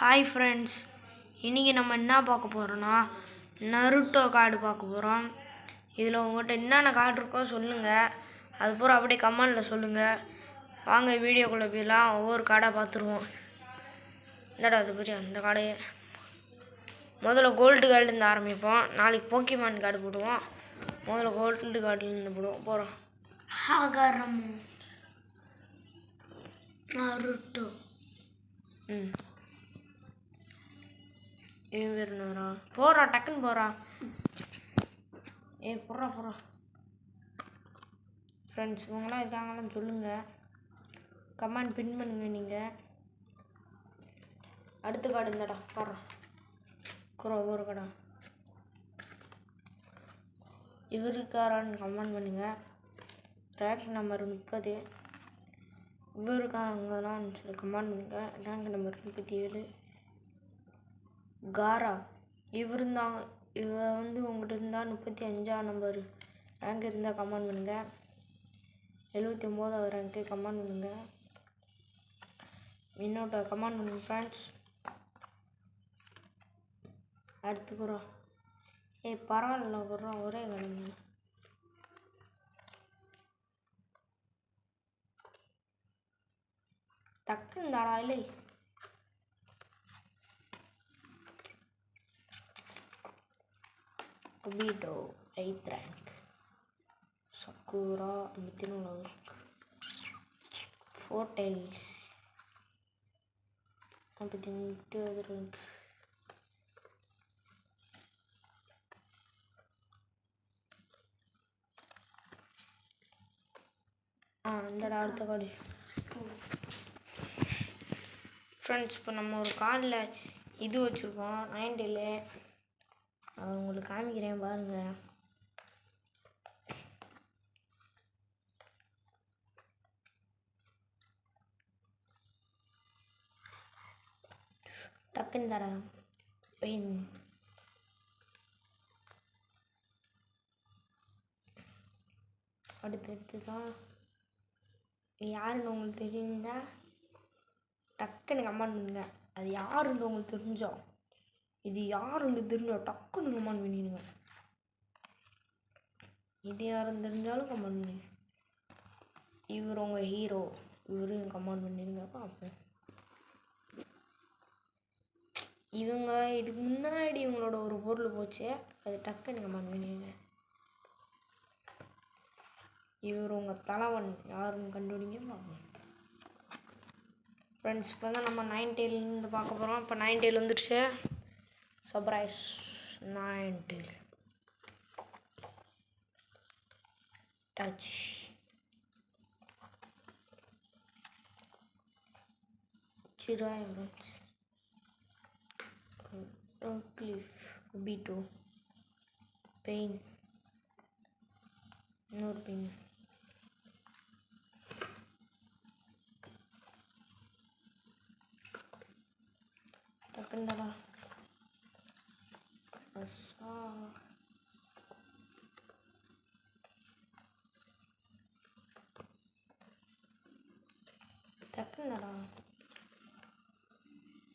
Hi friends, இன்றைக்கி நம்ம என்ன பார்க்க போகிறோன்னா நருட்டோ கார்டு பார்க்க போகிறோம். இதில் உங்கள்கிட்ட என்னென்ன கார்டு இருக்கோ சொல்லுங்கள், அது பூரா அப்படியே கமெண்டில் சொல்லுங்கள். வாங்க வீடியோக்குள்ளே போயெல்லாம் ஒவ்வொரு கார்டாக பார்த்துருவோம். இந்தடா அது பெரிய அந்த கார்டையே முதல்ல கோல்டு கார்டுலேருந்து ஆரம்பிப்போம். நாளைக்கு போக்கிமான் கார்டு போடுவோம். முதல்ல கோல்டு கார்டுலேருந்து போகிறோம். ஹாகரமு நருட்டோ இவன் பேர் என்னரா போகிறா, டக்குன்னு போகிறா. போகிறா ஃப்ரெண்ட்ஸ், இவங்களாம் இருக்காங்களான்னு சொல்லுங்கள், கமெண்ட் பின் பண்ணுங்கள் நீங்கள். அடுத்த கார்டு இந்தடா போடுறா ஒவ்வொரு கடை இவருக்காரான்னு கமெண்ட் பண்ணுங்கள். ரேங்க் நம்பர் 30 இவருக்காங்களான்னு சொல்லி கமெண்ட் பண்ணுங்கள். ரேங்க் நம்பர் 37 காரா இவருந்தாங்க. உங்கள்கிட்ட இருந்தால் 35ஆம் நம்பர் ரேங்க் இருந்தால் கமெண்ட் பண்ணுங்கள். 79வது ரேங்க்கு கமெண்ட் பண்ணுங்கள். இன்னொரு கமெண்ட் பண்ணுங்கள் ஃப்ரெண்ட்ஸ். அடுத்து குறோம். பரவாயில்ல குறோம், ஒரே கிழமை டக்குன்னு தாடா இல்லை. Obito 8th rank, Sakura 54 Fortails 58 rank, இந்த அடுத்த கார்டு ஃப்ரெண்ட்ஸ். இப்போ நம்ம ஒரு கார்டில் இது வச்சுருக்கோம் 90ல். அது உங்களுக்கு காமிக்கிறேன் பாருங்கள். டக்குன்னு தர பெயின் அடுத்து தான் யாருன்னு உங்களுக்கு தெரியுந்தா டக்குன்னு கமெண்ட் பண்ணுங்க. அது யாருன்னு உங்களுக்கு தெரிஞ்சோம், இது யாருன்னு தெரிஞ்சோம் டக்குன்னு கமெண்ட் பண்ணிடுங்க. இது யாருன்னு தெரிஞ்சாலும் கமெண்ட் பண்ணுங்க. இவர் உங்கள் ஹீரோ, இவரும் கமெண்ட் பண்ணிடுங்க பார்ப்போம். இவங்க இதுக்கு முன்னாடி இவங்களோட ஒரு பொருள் போச்சு, அது டக்குன்னு கமெண்ட் பண்ணிடுங்க. இவர் உங்கள் தலைவன் யாருன்னு கண்டுபிடிங்க பார்ப்போம். ஃப்ரெண்ட்ஸ், இப்போ தான் நம்ம 90லேருந்து பார்க்க போகிறோம். இப்போ 90 வந்துடுச்சு. சர்ப்ரைஸ் 90 டச் சிராய் ஃப்ரெண்ட்ஸ். கிளிஃப் Obito பெயின் இன்னொரு பெயின் டக்குண்டா டக்குண்டா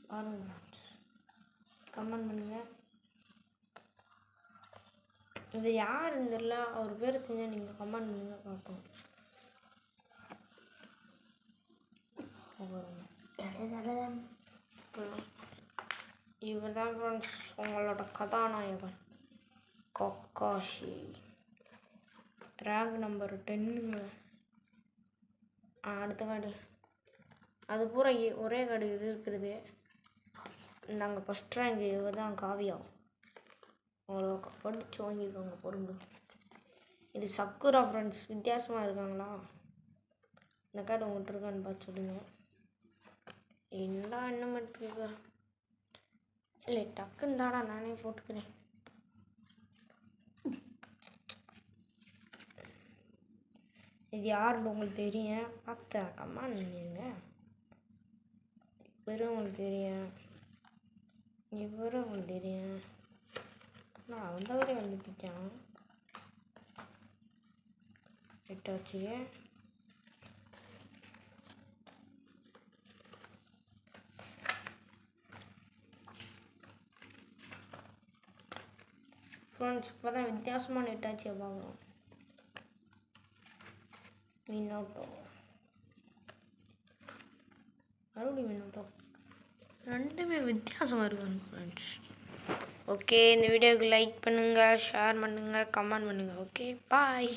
பாருங்க. கமெண்ட் பண்ணுங்க. இது யாருன்னு தெரியல, அவர் பேர் தெரிஞ்சா நீங்கள் கமெண்ட் பண்ணுங்க பார்ப்போம். இவர் தான் ஃப்ரெண்ட்ஸ் உங்களோட கதாநாயகன் கக்காஷி. Rank number 10ங்க. அடுத்த கார்டு அது பூரா ஒரே கார்டு இது இருக்கிறது. நாங்கள் ஃபஸ்ட் ரேங்க் இவர் தான் காவியா. அவ்வளோ படித்து வாங்கியிருக்காங்க பொருள். இது சக்குரா ஃப்ரெண்ட்ஸ். வித்தியாசமாக இருக்காங்களா? இந்த கார்டு உங்கள்கிட்ட இருக்கான்னு பார்த்து சொல்லுங்கள். என்னடா இன்னும் எடுத்துக்க இல்லை, டக்குன்னு தாடா நானே போட்டுக்கிறேன். இது யாருன்னு உங்களுக்கு தெரியும் பார்த்த கமெண்ட் பண்ணிடுங்க. இவரும் உங்களுக்கு தெரியும், இவரும் உங்களுக்கு தெரியும். நான் வந்தவரே வந்துட்டான். விட்டாச்சு. ஃப்ரெண்ட்ஸ் இப்போ தான் வித்தியாசமான இட்டாச்சியை பார்க்குறோம். மினோட்டோ மறுபடியும் மினோட்டோ ரெண்டுமே வித்தியாசமாக இருக்குங்க ஃப்ரெண்ட்ஸ். ஓகே, இந்த வீடியோவுக்கு லைக் பண்ணுங்கள், ஷேர் பண்ணுங்கள், கமெண்ட் பண்ணுங்கள். ஓகே, பாய்.